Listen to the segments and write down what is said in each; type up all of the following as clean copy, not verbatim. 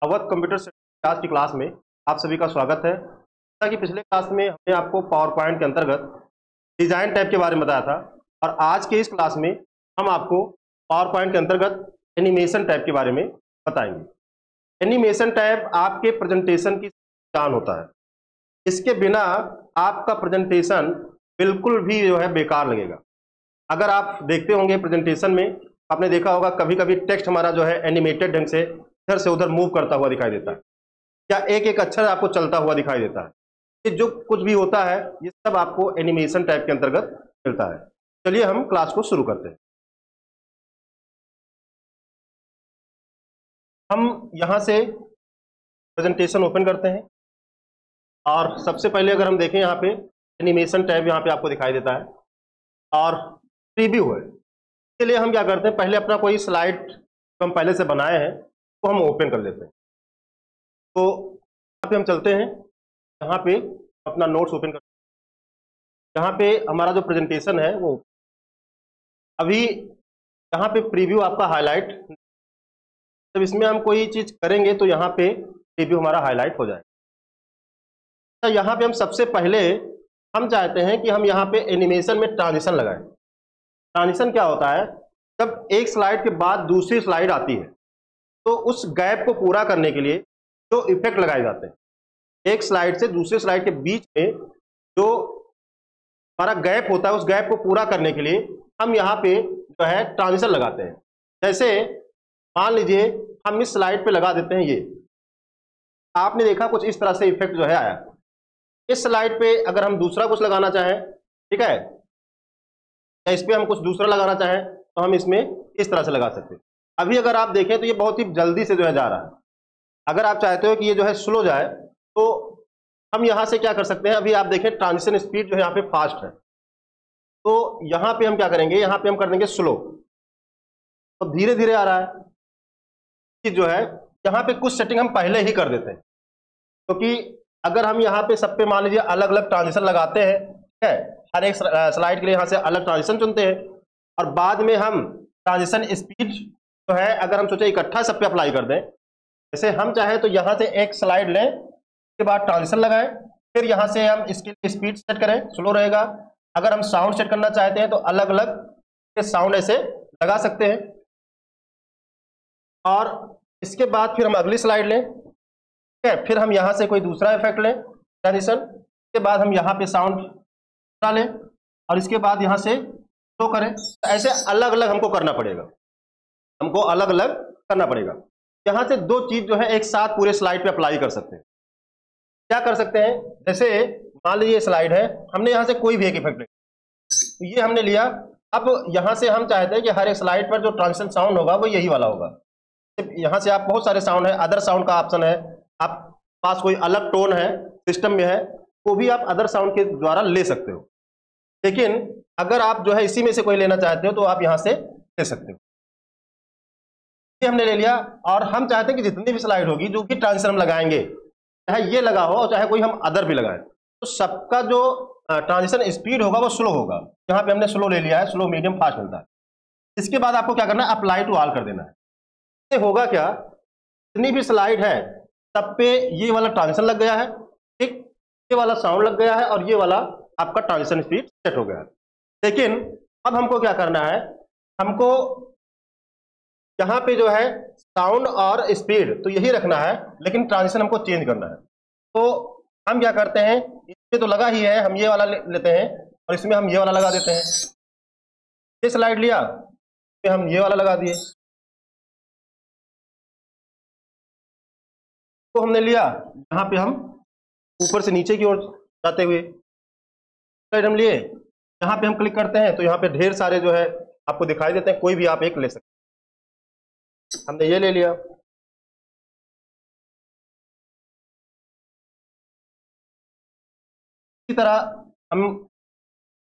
Awadh computer centre आज की class में आप सभी का स्वागत है। जैसा कि पिछले क्लास में हमने आपको पावर पॉइंट के अंतर्गत डिजाइन टैब के बारे में बताया था और आज के इस क्लास में हम आपको पावर पॉइंट के अंतर्गत एनिमेशन टैब के बारे में बताएंगे। एनिमेशन टैब आपके प्रेजेंटेशन की पहचान होता है। इसके बिना आपका प्रेजेंटेशन बिल्कुल भी जो है बेकार लगेगा। अगर आप देखते होंगे प्रेजेंटेशन में, आपने देखा होगा कभी कभी टेक्स्ट हमारा जो है एनिमेटेड ढंग से इधर से उधर मूव करता हुआ दिखाई देता है या एक एक अक्षर आपको चलता हुआ दिखाई देता है। ये जो कुछ भी होता है ये सब आपको एनिमेशन टाइप के अंतर्गत मिलता है। चलिए हम क्लास को शुरू करते हैं। हम यहाँ से प्रेजेंटेशन ओपन करते हैं और सबसे पहले अगर हम देखें यहाँ पे एनिमेशन टैब यहाँ पे आपको दिखाई देता है और प्रीव्यू है। इसके लिए हम क्या करते हैं, पहले अपना कोई स्लाइड जो हम पहले से बनाए हैं तो हम ओपन कर लेते हैं। तो यहाँ पे हम चलते हैं, यहाँ पे अपना नोट्स ओपन कर, यहाँ पे हमारा जो प्रेजेंटेशन है वो अभी यहाँ पे प्रीव्यू आपका हाईलाइट, जब इसमें हम कोई चीज करेंगे तो यहाँ पे प्रीव्यू हमारा हाईलाइट हो जाएगा। तो यहाँ पे हम सबसे पहले हम चाहते हैं कि हम यहाँ पे एनिमेशन में ट्रांजिशन लगाएं। ट्रांजिशन क्या होता है, जब एक स्लाइड के बाद दूसरी स्लाइड आती है तो उस गैप को पूरा करने के लिए जो इफेक्ट लगाए जाते हैं, एक स्लाइड से दूसरी स्लाइड के बीच में जो हमारा गैप होता है उस गैप को पूरा करने के लिए हम यहाँ पे जो है ट्रांजिशन लगाते हैं। जैसे मान लीजिए हम इस स्लाइड पे लगा देते हैं, ये आपने देखा कुछ इस तरह से इफेक्ट जो है आया। इस स्लाइड पे अगर हम दूसरा कुछ लगाना चाहें, ठीक है, या इस पे हम कुछ दूसरा लगाना चाहें तो हम इसमें इस तरह से लगा सकते हैं। अभी अगर आप देखें तो ये बहुत ही जल्दी से जो है जा रहा है। अगर आप चाहते हो कि ये जो है स्लो जाए तो हम यहाँ से क्या कर सकते हैं, अभी आप देखें ट्रांजिशन स्पीड जो है यहाँ पे फास्ट है, तो यहाँ पे हम क्या करेंगे, यहाँ पे हम कर देंगे स्लो, तो धीरे धीरे आ रहा है। कि जो है यहाँ पे कुछ सेटिंग हम पहले ही कर देते हैं, क्योंकि अगर हम यहाँ पे सब पे मान लीजिए अलग अलग ट्रांजिशन लगाते हैं, ठीक है, हर एक स्लाइड के लिए यहाँ से अलग ट्रांजिशन चुनते हैं और बाद में हम ट्रांजिशन स्पीड जो है अगर हम सोचे इकट्ठा सब पे अप्लाई कर दें, जैसे हम चाहे तो यहाँ से एक स्लाइड लें, उसके बाद ट्रांजिशन लगाएं, फिर यहाँ से हम इसकी स्पीड सेट करें, स्लो रहेगा। अगर हम साउंड सेट करना चाहते हैं तो अलग अलग साउंड ऐसे लगा सकते हैं और इसके बाद फिर हम अगली स्लाइड लें, ठीक है, फिर हम यहाँ से कोई दूसरा इफेक्ट लें ट्रांजिशन, इसके बाद हम यहाँ पे साउंड डालें और इसके बाद यहाँ से स्लो करें। ऐसे अलग अलग हमको करना पड़ेगा, हमको अलग अलग करना पड़ेगा। यहाँ से दो चीज जो है एक साथ पूरे स्लाइड पे अप्लाई कर सकते हैं। क्या कर सकते हैं, जैसे मान लीजिए स्लाइड है, हमने यहाँ से कोई भी एक इफेक्ट लिया, तो ये हमने लिया। अब यहाँ से हम चाहते हैं कि हर एक स्लाइड पर जो ट्रांजिशन साउंड होगा वो यही वाला होगा। यहाँ से आप बहुत सारे साउंड है, अदर साउंड का ऑप्शन है, आप पास कोई अलग टोन है सिस्टम में है, वो भी आप अदर साउंड के द्वारा ले सकते हो। लेकिन अगर आप जो है इसी में से कोई लेना चाहते हो तो आप यहाँ से ले सकते हो। ये हमने ले लिया और हम चाहते हैं कि जितनी भी स्लाइड होगी जो भी ट्रांजिशन हम लगाएंगे, चाहे ये लगा हो और चाहे कोई हम अदर भी लगाएं, तो सबका जो ट्रांजिशन स्पीड होगा वो स्लो होगा। यहाँ पे हमने स्लो ले लिया है, स्लो मीडियम फास्ट मिलता है। इसके बाद आपको क्या करना है, अप्लाई टू ऑल कर देना है। इससे होगा क्या, जितनी भी स्लाइड है सब पे ये वाला ट्रांजिशन लग गया है, ठीक, ये वाला साउंड लग गया है और ये वाला आपका ट्रांजिशन स्पीड सेट हो गया है। लेकिन अब हमको क्या करना है, हमको यहाँ पे जो है साउंड और स्पीड तो यही रखना है, लेकिन ट्रांजिशन हमको चेंज करना है। तो हम क्या करते हैं, इसमें तो लगा ही है, हम ये वाला लेते हैं और इसमें हम ये वाला लगा देते हैं। ये स्लाइड लिया, इसमें हम ये वाला लगा दिए, तो हमने लिया, यहाँ पे हम ऊपर से नीचे की ओर जाते हुए स्लाइड हम लिए, यहाँ पे हम क्लिक करते हैं तो यहाँ पे ढेर सारे जो है आपको दिखाई देते हैं, कोई भी आप एक ले सकते हैं। हमने ये ले लिया, इसी तरह हम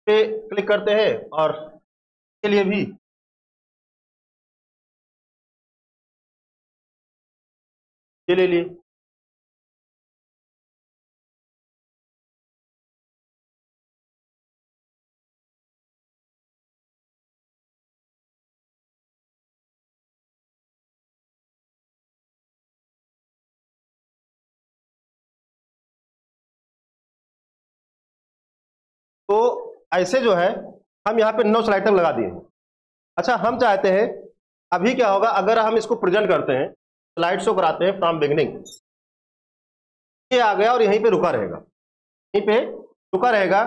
पे क्लिक करते हैं और के लिए भी ये ले लिए। तो ऐसे जो है हम यहाँ पे 9 स्लाइड तक लगा दिए हैं। अच्छा, हम चाहते हैं अभी क्या होगा, अगर हम इसको प्रेजेंट करते हैं, स्लाइड शो कराते हैं फ्रॉम बिगनिंग, ये आ गया और यहीं पे रुका रहेगा, यहीं पे रुका रहेगा।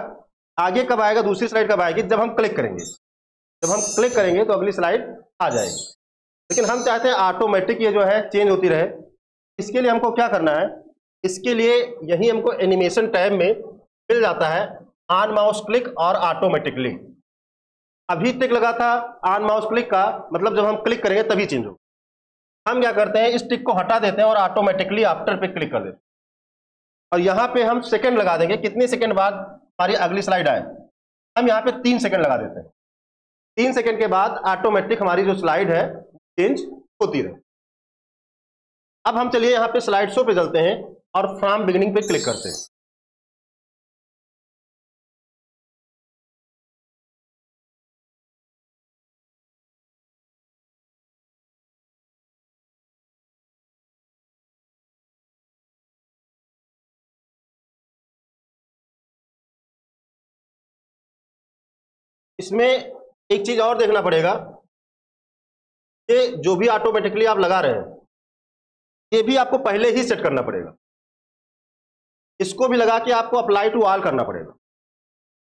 आगे कब आएगा, दूसरी स्लाइड कब आएगी, जब हम क्लिक करेंगे। जब हम क्लिक करेंगे तो अगली स्लाइड आ जाएगी। लेकिन हम चाहते हैं ऑटोमेटिक ये जो है चेंज होती रहे। इसके लिए हमको क्या करना है, इसके लिए यही हमको एनिमेशन टैब में मिल जाता है ऑन माउस क्लिक और ऑटोमेटिकली। अभी टिक लगा था ऑन माउस क्लिक का, मतलब जब हम क्लिक करेंगे तभी चेंज होगा। हम क्या करते हैं, इस टिक को हटा देते हैं और ऑटोमेटिकली आफ्टर पे क्लिक कर देते हैं, और यहाँ पे हम सेकंड लगा देंगे, कितने सेकंड बाद हमारी अगली स्लाइड आए। हम यहाँ पे 3 सेकंड लगा देते हैं। 3 सेकंड के बाद ऑटोमेटिक हमारी जो स्लाइड है चेंज होती रहे। अब हम चलिए यहाँ पे स्लाइड शो पे चलते हैं और फ्रॉम बिगिनिंग पे क्लिक करते हैं। इसमें एक चीज और देखना पड़ेगा, ये जो भी ऑटोमेटिकली आप लगा रहे हैं ये भी आपको पहले ही सेट करना पड़ेगा। इसको भी लगा के आपको अप्लाई टू ऑल करना पड़ेगा।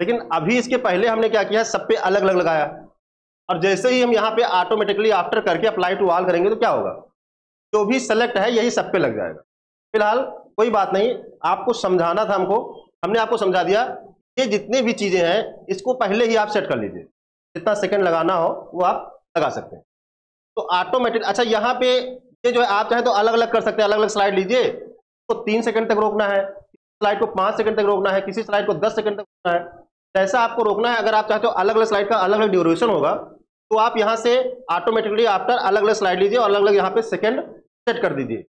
लेकिन अभी इसके पहले हमने क्या किया, सब पे अलग अलग लगाया, और जैसे ही हम यहाँ पे ऑटोमेटिकली आफ्टर करके अप्लाई टू ऑल करेंगे तो क्या होगा, जो भी सेलेक्ट है यही सब पे लग जाएगा। फिलहाल कोई बात नहीं, आपको समझाना था हमने आपको समझा दिया। ये जितनी भी चीजें हैं इसको पहले ही आप सेट कर लीजिए, जितना सेकंड लगाना हो वो आप लगा सकते हैं। तो ऑटोमेटिक, अच्छा यहाँ पे ये जो है आप चाहे तो अलग अलग कर सकते हैं, अलग अलग स्लाइड लीजिए, तो 3 सेकंड तक रोकना है, स्लाइड को 5 सेकंड तक रोकना है, किसी स्लाइड को 10 सेकंड तक रोकना है, जैसा आपको रोकना है। अगर आप चाहते हो अलग अलग स्लाइड का अलग अलग ड्यूरेशन होगा तो आप यहाँ से ऑटोमेटिकली आफ्टर अलग अलग स्लाइड लीजिए और अलग अलग यहाँ पे सेकंड सेट कर दीजिए।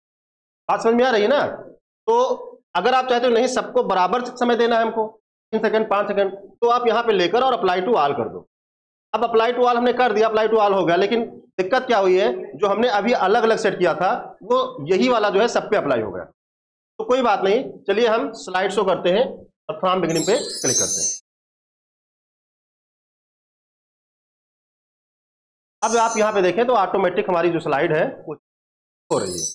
बात समझ में आ रही है ना? तो अगर आप चाहते हो नहीं सबको बराबर समय देना है हमको, 3 सेकंड 5 सेकंड, तो आप यहाँ पे लेकर और अप्लाई टू ऑल कर दो। अब अप्लाई टू ऑल हमने कर दिया, अप्लाई टू ऑल हो गया, लेकिन दिक्कत क्या हुई है, जो हमने अभी अलग अलग सेट किया था वो यही वाला जो है सब पे अप्लाई हो गया। तो कोई बात नहीं, चलिए हम स्लाइड शो करते हैं और फ्रॉम बिगिनिंग पे क्लिक करते हैं। अब आप यहां पे देखें तो ऑटोमेटिक हमारी जो स्लाइड है वो हो रही है।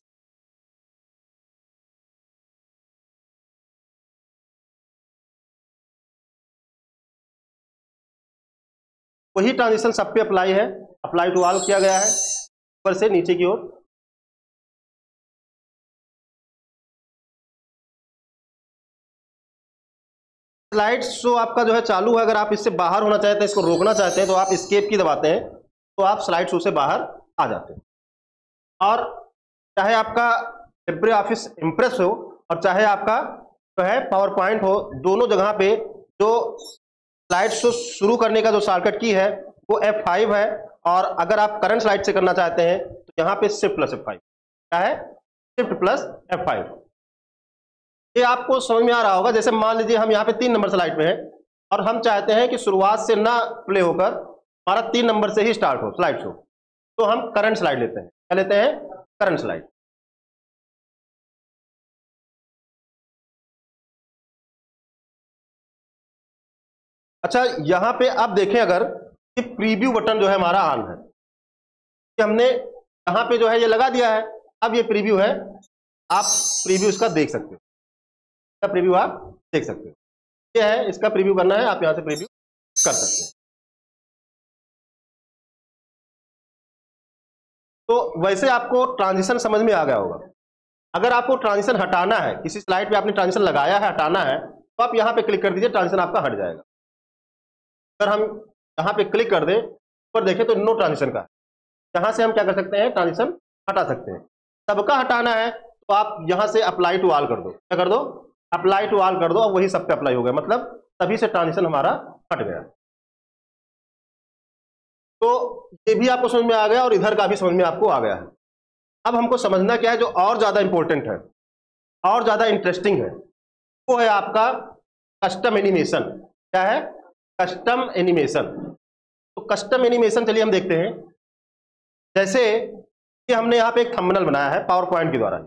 वही ट्रांजिशन सब पे अप्लाई है, अप्लाई टू ऑल किया गया है ऊपर से नीचे की ओर। स्लाइड शो आपका जो है चालू है, अगर आप इससे बाहर होना चाहते हैं, इसको रोकना चाहते हैं तो आप एस्केप की दबाते हैं तो आप स्लाइड शो से बाहर आ जाते हैं। और चाहे आपका लिब्रे ऑफिस इंप्रेस हो और चाहे आपका जो है पावर पॉइंट हो, दोनों जगह पे जो स्लाइड शो शुरू करने का जो शॉर्टकट की है वो F5 है, और अगर आप करंट स्लाइड से करना चाहते हैं तो यहाँ पे शिफ्ट प्लस F5। क्या है? Shift plus F5। ये आपको समझ में आ रहा होगा। जैसे मान लीजिए हम यहाँ पे 3 नंबर स्लाइड पे हैं और हम चाहते हैं कि शुरुआत से ना प्ले होकर हमारा 3 नंबर से ही स्टार्ट हो स्लाइड शो, तो हम करंट स्लाइड लेते हैं। क्या लेते हैं? Current slide. अच्छा, यहां पे आप देखें अगर कि प्रीव्यू बटन जो है हमारा ऑन है, कि हमने यहां पे जो है ये लगा दिया है। अब ये प्रीव्यू है, आप प्रीव्यू इसका देख सकते हो, इसका प्रीव्यू आप देख सकते हो। ये है, इसका प्रीव्यू करना है, आप यहां से प्रीव्यू कर सकते हैं। तो वैसे आपको ट्रांजिशन समझ में आ गया होगा। अगर आपको ट्रांजिशन हटाना है, किसी स्लाइड पे आपने ट्रांजिशन लगाया है, हटाना है, तो आप यहां पे क्लिक कर दीजिए, ट्रांजिशन आपका हट जाएगा। अगर हम यहाँ पे क्लिक कर दें, ऊपर देखें तो नो ट्रांजिशन का, यहाँ से हम क्या कर सकते हैं? ट्रांजिशन हटा सकते हैं। सबका हटाना है तो आप यहाँ से अप्लाई टू ऑल कर दो। क्या कर दो? अप्लाई टू ऑल कर दो, अब वही सब पे अप्लाई हो गया, मतलब तभी से ट्रांजिशन हमारा हट गया। तो ये भी आपको समझ में आ गया और इधर का भी समझ में आपको आ गया है। अब हमको समझना क्या है जो और ज्यादा इंपॉर्टेंट है और ज्यादा इंटरेस्टिंग है, वो है आपका कस्टम एनिमेशन। क्या है? Custom animation. तो कस्टम एनिमेशन चलिए हम देखते हैं। जैसे कि हमने यहाँ पे एक थंबनेल बनाया है पावर पॉइंट के द्वारा,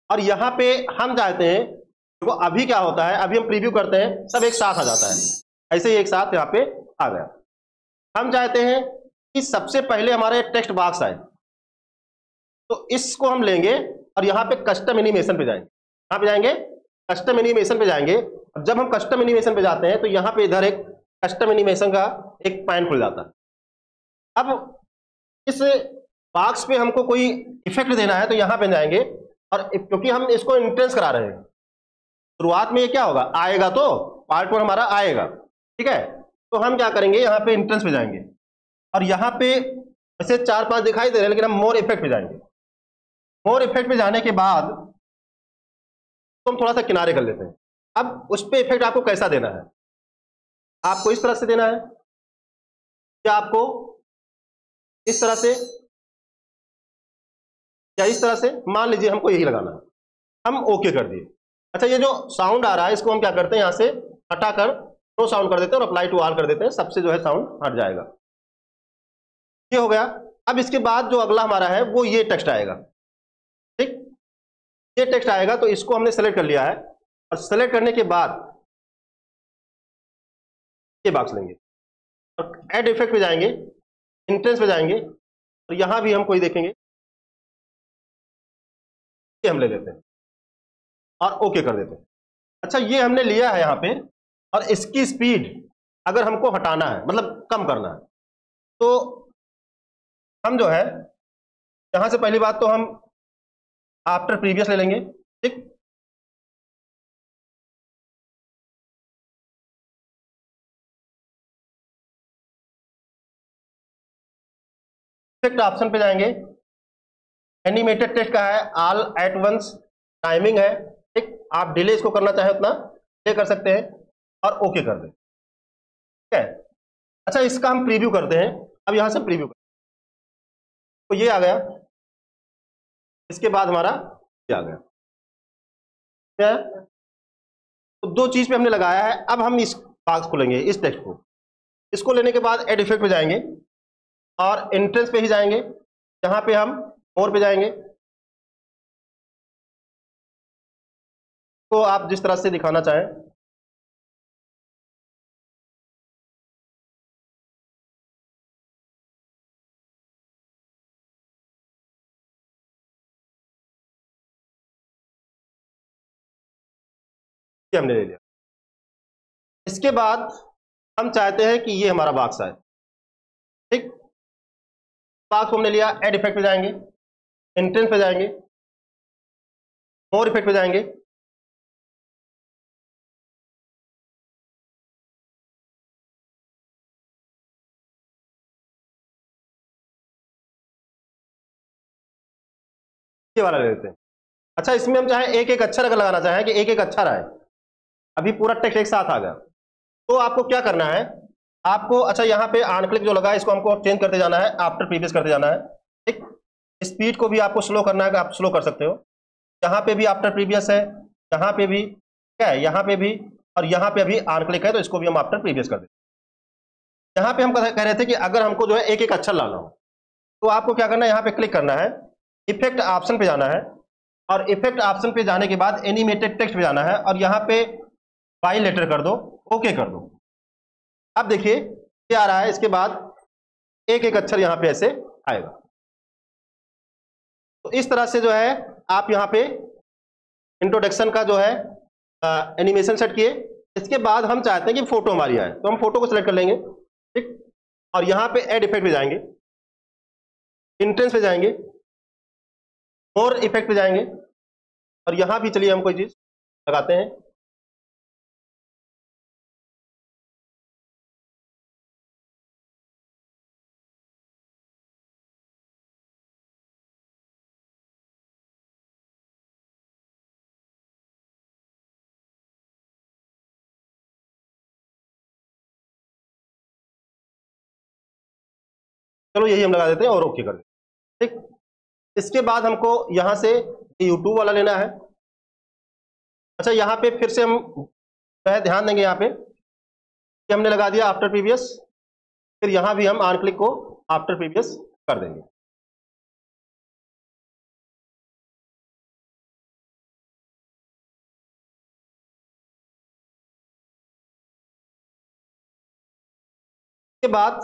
और यहाँ पे हम चाहते हैं, देखो अभी क्या होता है, अभी हम प्रीव्यू करते हैं सब एक साथ आ जाता है, ऐसे ही एक साथ यहाँ पे आ गया। हम चाहते हैं कि सबसे पहले हमारे टेक्स्ट बॉक्स आए, तो इसको हम लेंगे और यहाँ पे कस्टम एनिमेशन पे जाएंगे। यहाँ पे जाएंगे, कस्टम एनिमेशन पे जाएंगे। और जब हम कस्टम एनिमेशन पे जाते हैं तो यहाँ पे इधर एक कस्टम एनिमेशन का एक पैन खुल जाता है। अब इस बॉक्स पे हमको कोई इफेक्ट देना है तो यहाँ पे जाएंगे, और क्योंकि हम इसको इंट्रेंस करा रहे हैं, शुरुआत में ये क्या होगा, आएगा, तो पार्ट 1 हमारा आएगा, ठीक है। तो हम क्या करेंगे, यहाँ पे इंट्रेंस पे जाएंगे और यहाँ पे वैसे 4-5 दिखाई दे रहे हैं, लेकिन हम मोर इफेक्ट पे जाएंगे। मोर इफेक्ट पे जाने के बाद तो हम थोड़ा सा किनारे कर लेते हैं। अब उस पे इफेक्ट आपको कैसा देना है, आपको इस तरह से देना है या आपको इस तरह से या इस तरह से, मान लीजिए हमको यही लगाना है, हम ओके कर दिए। अच्छा, ये जो साउंड आ रहा है इसको हम क्या करते हैं, यहां से हटाकर नो साउंड कर देते हैं और अप्लाई टू ऑल कर देते हैं, सबसे जो है साउंड हट जाएगा। ये हो गया। अब इसके बाद जो अगला हमारा है वो ये टेक्स्ट आएगा, ठीक, ये टेक्स्ट आएगा। तो इसको हमने सेलेक्ट कर लिया है और सेलेक्ट करने के बाद ये बॉक्स लेंगे और ऐड इफेक्ट पे जाएंगे, इंट्रेंस पे जाएंगे और यहां भी हम कोई देखेंगे, ये हम ले लेते हैं और ओके कर देते हैं। अच्छा, ये हमने लिया है यहाँ पे, और इसकी स्पीड अगर हमको हटाना है, मतलब कम करना है, तो हम जो है यहां से पहली बात तो हम आफ्टर प्रीवियस ले लेंगे, ठीक। इफेक्ट ऑप्शन पे जाएंगे, एनिमेटेड टेक्स्ट का है, ऑल एट वंस टाइमिंग है, ठीक। आप डिले इसको करना चाहे उतना डिले कर सकते हैं और ओके कर दें, ठीक है। अच्छा, इसका हम प्रीव्यू करते हैं। अब यहां से प्रीव्यू करते हैं, तो ये आ गया। इसके बाद हमारा ये आ गया, क्या है? तो दो चीज पे हमने लगाया है। अब हम इस बॉक्स को लेंगे, इस टेक्स्ट को, इसको लेने के बाद एड इफेक्ट पे जाएंगे और एंट्रेंस पे ही जाएंगे, जहां पे हम मोर पे जाएंगे। तो आप जिस तरह से दिखाना चाहें, ये हमने ले लिया। इसके बाद हम चाहते हैं कि ये हमारा बॉक्स आए, ठीक। बॉक्स को हमने लिया, एड इफेक्ट पे जाएंगे, एंट्रेंस पे जाएंगे, मोर इफेक्ट पे जाएंगे, ये वाला ले लेते हैं। अच्छा, इसमें हम चाहे एक एक अक्षर अगर लगाना चाहें कि एक एक अक्षर आए, अभी पूरा टेक्स्ट एक साथ आ गया, तो आपको क्या करना है, आपको, अच्छा, यहाँ पे ऑन क्लिक जो लगा है इसको हमको चेंज करते जाना है, आफ्टर प्रीवियस करते जाना है, ठीक। स्पीड को भी आपको स्लो करना है, कि आप स्लो कर सकते हो। यहाँ पे भी आफ्टर प्रीवियस है, यहाँ पे भी क्या है, यहाँ पे भी, और यहाँ पे अभी ऑन क्लिक है, तो इसको भी हम आफ्टर प्रीवियस कर देते हैं। यहाँ पे हम कह रहे थे कि अगर हमको जो है एक एक अक्षर लाना हो, तो आपको क्या करना है, यहाँ पे क्लिक करना है, इफेक्ट ऑप्शन पे जाना है और इफेक्ट ऑप्शन पे जाने के बाद एनिमेटेड टेक्स्ट पे जाना है और यहाँ पे बाई लेटर कर दो, ओके कर दो। अब देखिए क्या आ रहा है, इसके बाद एक एक अक्षर यहाँ पे ऐसे आएगा। तो इस तरह से जो है आप यहाँ पे इंट्रोडक्शन का जो है एनिमेशन सेट किए। इसके बाद हम चाहते हैं कि फोटो हमारी आए, तो हम फोटो को सिलेक्ट कर लेंगे, ठीक। और यहाँ पे एड इफेक्ट पे जाएंगे, इंट्रेंस पे जाएंगे, मोर इफेक्ट पे जाएंगे और यहाँ भी चलिए हम कोई चीज लगाते हैं। चलो यही हम लगा देते हैं और ओके कर देते हैं, ठीक। इसके बाद हमको यहां से यूट्यूब वाला लेना है। अच्छा, यहाँ पे फिर से हम जो है ध्यान देंगे यहाँ पे कि हमने लगा दिया आफ्टर प्रीवियस, फिर यहाँ भी हम ऑन क्लिक को आफ्टर प्रीवियस कर देंगे। के बाद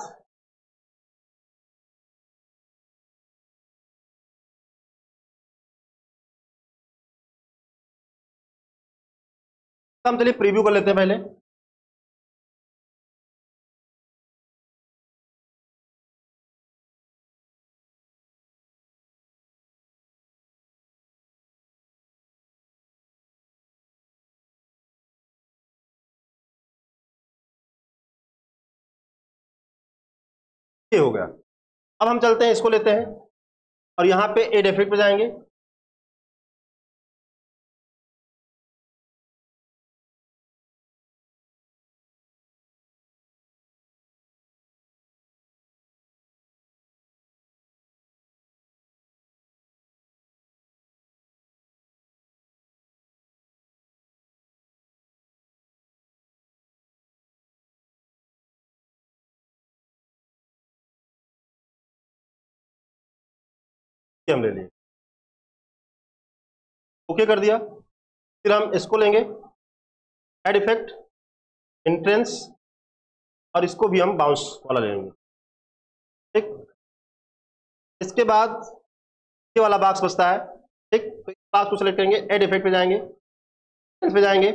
हम चलिए प्रीव्यू कर लेते हैं पहले। ये हो गया। अब हम चलते हैं, इसको लेते हैं और यहां पे एड इफेक्ट पे जाएंगे। ये हम ले लिए, ओके कर दिया। फिर हम इसको लेंगे, एड इफेक्ट, एंट्रेंस, और इसको भी हम बाउंस वाला लेंगे। ठीक, इसके बाद ये वाला बॉक्स बचता है। ठीक, तो इस बॉक्स को सेलेक्ट करेंगे, एड इफेक्ट पे जाएंगे, पे जाएंगे,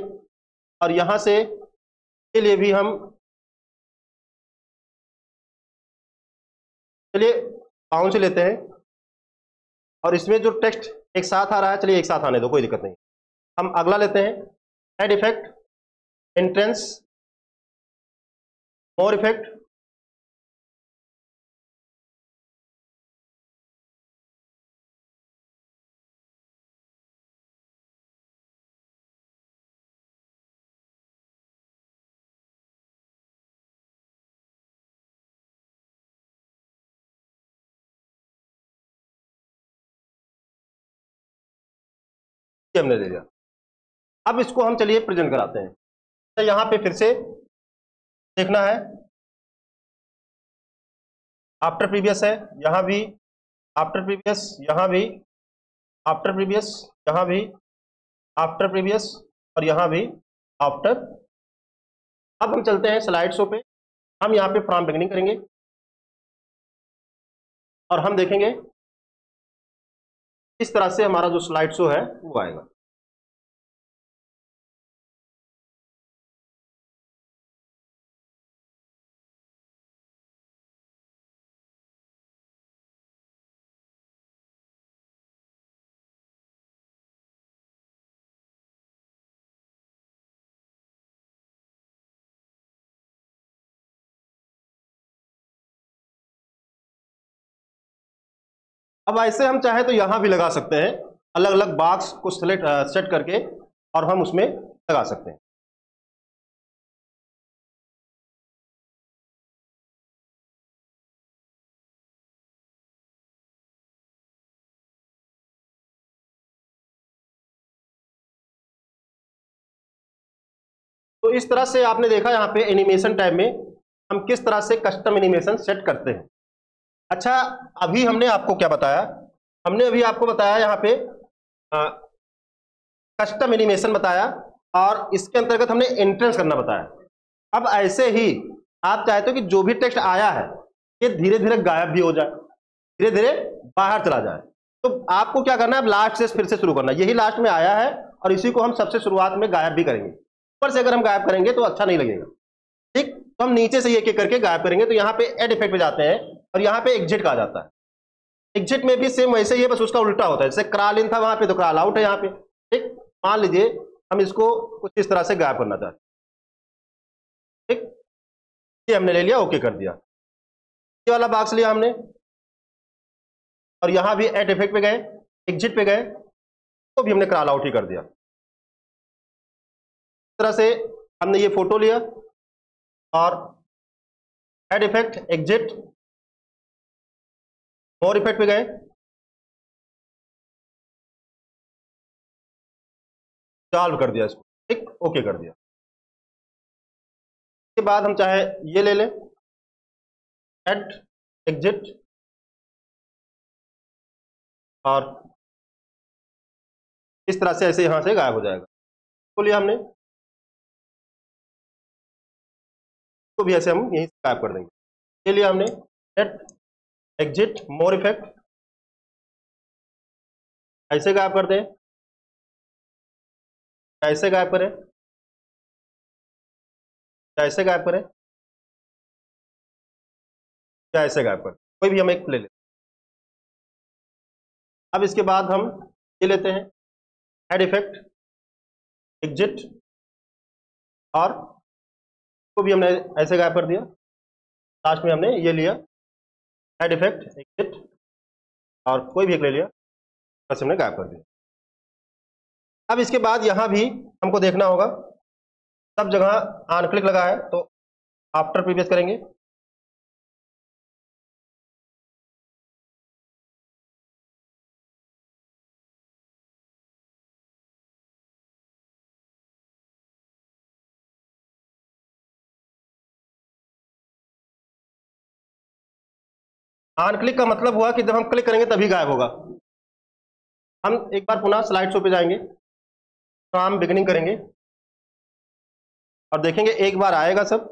और यहां से के लिए भी हम चलिए बाउंस लेते हैं, और इसमें जो टेक्स्ट एक साथ आ रहा है, चलिए एक साथ आने दो, कोई दिक्कत नहीं। हम अगला लेते हैं, एड इफेक्ट, एंट्रेंस, मोर इफेक्ट, ये हमने ले लिया। अब इसको हम चलिए प्रेजेंट कराते हैं। तो यहां पे फिर से देखना है, आफ्टर प्रीवियस है, यहां भी आफ्टर प्रीवियस, यहां भी आफ्टर प्रीवियस, यहां भी आफ्टर प्रीवियस, और यहां भी आफ्टर। अब हम चलते हैं स्लाइड शो पे। हम यहां पे फ्रॉम बिगिनिंग करेंगे और हम देखेंगे इस तरह से हमारा जो स्लाइड शो है वो आएगा। अब ऐसे हम चाहे तो यहां भी लगा सकते हैं, अलग अलग बॉक्स को सेलेक्ट सेट करके, और हम उसमें लगा सकते हैं। तो इस तरह से आपने देखा यहाँ पे एनिमेशन टैब में हम किस तरह से कस्टम एनिमेशन सेट करते हैं। अच्छा, अभी हमने आपको क्या बताया, हमने अभी आपको बताया यहाँ पे कस्टम एनिमेशन बताया, और इसके अंतर्गत हमने एंट्रेंस करना बताया। अब ऐसे ही आप चाहते हो कि जो भी टेक्स्ट आया है ये धीरे धीरे गायब भी हो जाए, धीरे धीरे बाहर चला जाए, तो आपको क्या करना है, लास्ट से फिर से शुरू करना है। यही लास्ट में आया है और इसी को हम सबसे शुरुआत में गायब भी करेंगे। ऊपर से अगर हम गायब करेंगे तो अच्छा नहीं लगेगा। ठीक, तो हम नीचे से एक एक करके गायब करेंगे। तो यहाँ पे एड इफेक्ट पे जाते हैं और यहाँ पे एग्जिट कहा जाता है। एग्जिट में भी सेम वैसे ही है, बस उसका उल्टा होता है। जैसे क्रॉल इन था वहां पे, तो क्रॉल आउट है यहाँ पे। ठीक, मान लीजिए हम इसको कुछ इस तरह से गायब करना चाहते हैं। ठीक, ये हमने ले लिया, ओके कर दिया। ये वाला बॉक्स लिया हमने और यहां भी एड इफेक्ट पे गए, एग्जिट पे गए, तो भी हमने क्रॉल आउट ही कर दिया। इस तरह से हमने ये फोटो लिया और एड इफेक्ट, एग्जिट, मोर इफेक्ट पे गए, सॉल्व कर दिया इसको। ठीक, ओके कर दिया। इसके बाद हम चाहे ये ले लें, एड, एग्जिट, और इस तरह से ऐसे यहां से गायब हो जाएगा। तो लिया हमने, तो भी ऐसे हम यहीं से गायब कर देंगे। ये लिया हमने, सेट एग्जिट मोर इफेक्ट, ऐसे गायब कर दें, ऐसे गायब करें, ऐसे गायब करें, ऐसे गायब करें, कोई भी हम एक ले लें। अब इसके बाद हम ये लेते हैं ऐड इफेक्ट एग्जिट, और को भी हमने ऐसे गायब कर दिया। लास्ट में हमने ये लिया ऐड इफेक्ट एग्जिट, और कोई भी एक ले लिया, बस हमने गायब कर दिया। अब इसके बाद यहां भी हमको देखना होगा, सब जगह ऑन क्लिक लगा है तो आफ्टर प्रीवियस करेंगे। ऑन क्लिक का मतलब हुआ कि जब हम क्लिक करेंगे तभी गायब होगा। हम एक बार पुनः स्लाइड शो पे जाएंगे, तो हम बिगिनिंग करेंगे और देखेंगे एक बार आएगा सब।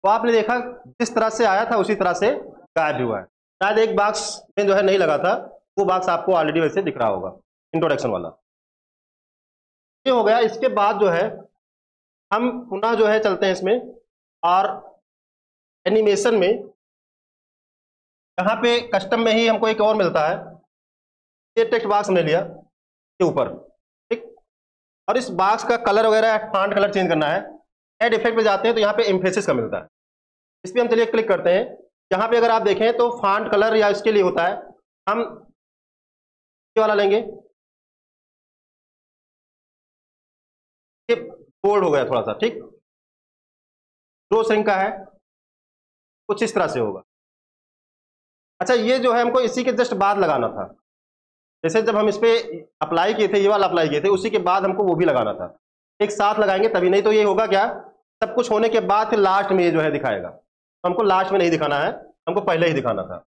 तो आपने देखा जिस तरह से आया था उसी तरह से गायब भी हुआ है। शायद एक बॉक्स में जो है नहीं लगा था, वो बॉक्स आपको ऑलरेडी वैसे दिख रहा होगा, इंट्रोडक्शन वाला। ये हो गया। इसके बाद जो है हम पुनः जो है चलते हैं इसमें, और एनिमेशन में यहाँ पे कस्टम में ही हमको एक और मिलता है, ये टेक्स्ट बॉक्स हमने लिया के ऊपर, ठीक। और इस बॉक्स का कलर वगैरह फॉन्ट कलर चेंज करना है। ऐड इफेक्ट पे जाते हैं तो यहाँ पे एम्फेसिस का मिलता है, इस पर हम चलिए क्लिक करते हैं। यहाँ पे अगर आप देखें तो फॉन्ट कलर या इसके लिए होता है, हम ये वाला लेंगे, ये बोल्ड हो गया थोड़ा सा, ठीक। दो श्रिंक का है, कुछ इस तरह से होगा। अच्छा, ये जो है हमको इसी के जस्ट बाद लगाना था, जैसे जब हम इस पे अप्लाई किए थे, ये वाला अप्लाई किए थे, उसी के बाद हमको वो भी लगाना था। एक साथ लगाएंगे तभी, नहीं तो ये होगा क्या, सब कुछ होने के बाद फिर लास्ट में ये जो है दिखाएगा। तो हमको लास्ट में नहीं दिखाना है, हमको पहले ही दिखाना था।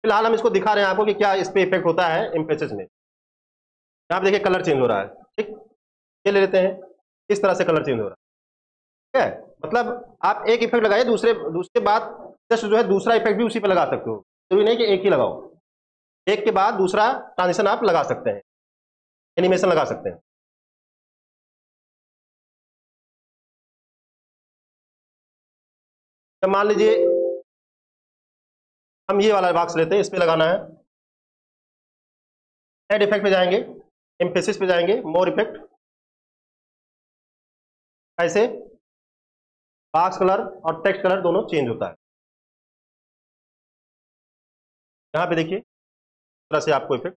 फिलहाल हम इसको दिखा रहे हैं आपको कि क्या इस पे इफेक्ट होता है इम्प्रेसेस में। यहाँ पे देखिए कलर चेंज हो रहा है, ठीक। ये ले लेते हैं, इस तरह से कलर चेंज हो रहा है, ठीक है। मतलब आप एक इफेक्ट लगाइए, दूसरे बाद जस्ट जो है दूसरा इफेक्ट भी उसी पे लगा सकते हो, तो नहीं कि एक ही लगाओ, एक के बाद दूसरा ट्रांजिशन आप लगा सकते हैं, एनिमेशन लगा सकते हैं। तो मान लीजिए हम ये वाला बॉक्स लेते हैं, इस पे लगाना है। ऐड इफेक्ट पे जाएंगे, एम्फेसिस पे जाएंगे, मोर इफेक्ट, ऐसे बॉक्स कलर और टेक्स्ट कलर दोनों चेंज होता है। यहाँ पे देखिए इस तरह से आपको इफेक्ट,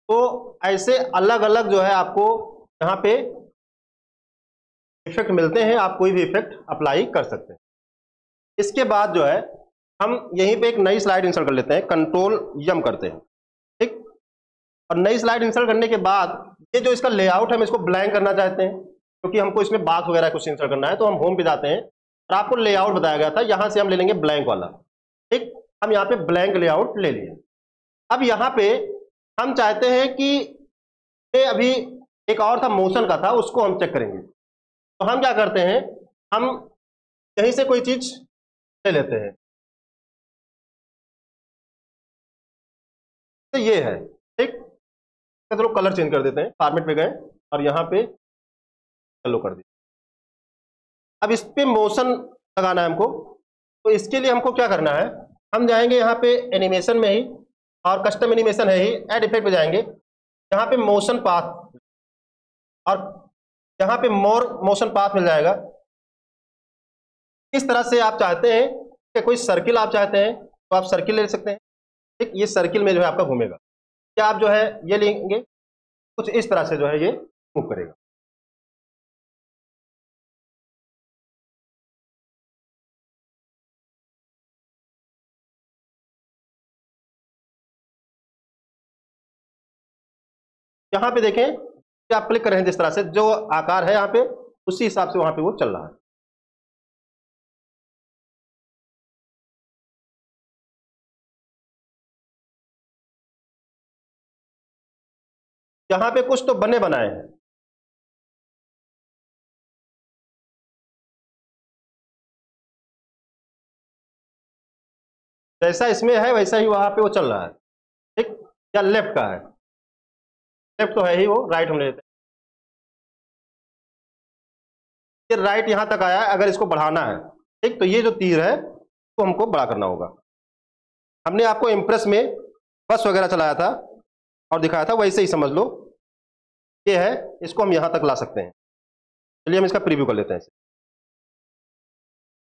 तो ऐसे अलग अलग जो है आपको यहाँ पे इफेक्ट मिलते हैं, आप कोई भी इफेक्ट अप्लाई कर सकते हैं। इसके बाद जो है हम यहीं पे एक नई स्लाइड इंसर्ट कर लेते हैं, कंट्रोल यम करते हैं, ठीक। और नई स्लाइड इंसर्ट करने के बाद ये जो इसका लेआउट है, हम इसको ब्लैंक करना चाहते हैं, क्योंकि हमको इसमें बॉक्स वगैरह कुछ इंसर्ट करना है। तो हम होम पे जाते हैं और आपको लेआउट बताया गया था, यहां से हम ले लेंगे ब्लैंक वाला, ठीक। हम यहाँ पे ब्लैंक लेआउट ले लिए। अब यहाँ पे हम चाहते हैं कि ये अभी एक और था मोशन का था, उसको हम चेक करेंगे। तो हम क्या करते हैं, हम कहीं से कोई चीज ले लेते हैं, तो ये है, ठीक। चलो कलर चेंज कर देते हैं, फॉर्मेट पे गए और यहाँ पे येलो कर दिया। अब इस पे मोशन लगाना है हमको, तो इसके लिए हमको क्या करना है, हम जाएंगे यहाँ पे एनिमेशन में ही, और कस्टम एनिमेशन है ही, ऐड इफेक्ट पे जाएंगे, यहाँ पे मोशन पाथ, और यहाँ पे मोर मोशन पाथ मिल जाएगा। इस तरह से आप चाहते हैं कि कोई सर्किल आप चाहते हैं तो आप सर्किल ले सकते हैं, ठीक, ये सर्किल में जो है आपका घूमेगा। क्या आप जो है ये लेंगे, कुछ इस तरह से जो है ये मूव करेगा। यहाँ पे देखें कि आप क्लिक कर रहे हैं, जिस तरह से जो आकार है यहाँ पे उसी हिसाब से वहां पे वो चल रहा है। यहाँ पे कुछ तो बने बनाए हैं, जैसा इसमें है वैसा ही वहां पे वो चल रहा है, ठीक, या लेफ्ट का है, लेफ्ट तो है ही, वो राइट हम ले लेते हैं। ये राइट यहां तक आया है, अगर इसको बढ़ाना है, ठीक, तो ये जो तीर है तो हमको बड़ा करना होगा। हमने आपको इम्प्रेस में बस वगैरह चलाया था और दिखाया था, वैसे ही समझ लो ये है, इसको हम यहां तक ला सकते हैं। चलिए हम इसका प्रीव्यू कर लेते हैं,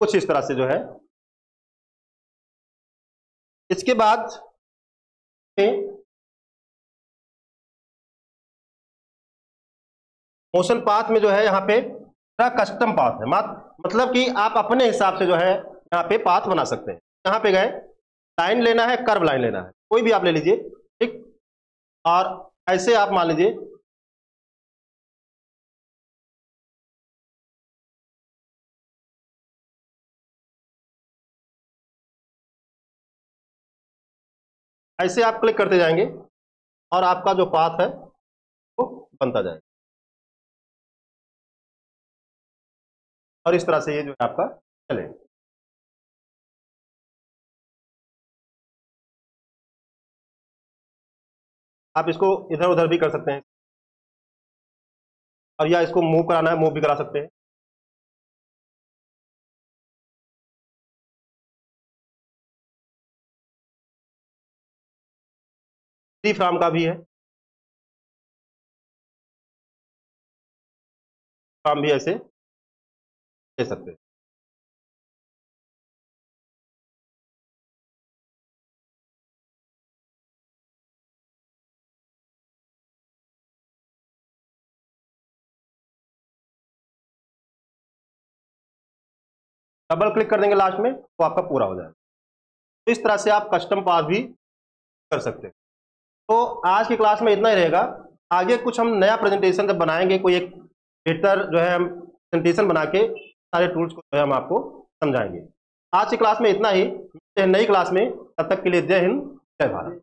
कुछ इस तरह से जो है। इसके बाद मोशन पाथ में जो है यहाँ पे कस्टम पाथ है, मतलब कि आप अपने हिसाब से जो है यहाँ पे पाथ बना सकते हैं। यहाँ पे गए, लाइन लेना है, कर्व लाइन लेना है, कोई भी आप ले लीजिए, ठीक, और ऐसे आप मान लीजिए ऐसे आप क्लिक करते जाएंगे और आपका जो पाथ है वो बनता जाएगा, और इस तरह से ये जो है आपका चले। आप इसको इधर उधर भी कर सकते हैं, और या इसको मूव कराना है, मूव भी करा सकते हैं। फ्री फ्रॉम का भी है, फ्रॉम भी ऐसे ले सकते हैं। डबल क्लिक कर देंगे लास्ट में तो आपका पूरा हो जाएगा। तो इस तरह से आप कस्टम पाथ भी कर सकते हैं। तो आज की क्लास में इतना ही रहेगा। आगे कुछ हम नया प्रेजेंटेशन जब बनाएंगे, कोई एक बेहतर जो है हम प्रेजेंटेशन बना के सारे टूल्स को जो है हम आपको समझाएंगे। आज की क्लास में इतना ही, नई क्लास में, तब तक के लिए जय हिंद, जय भारत।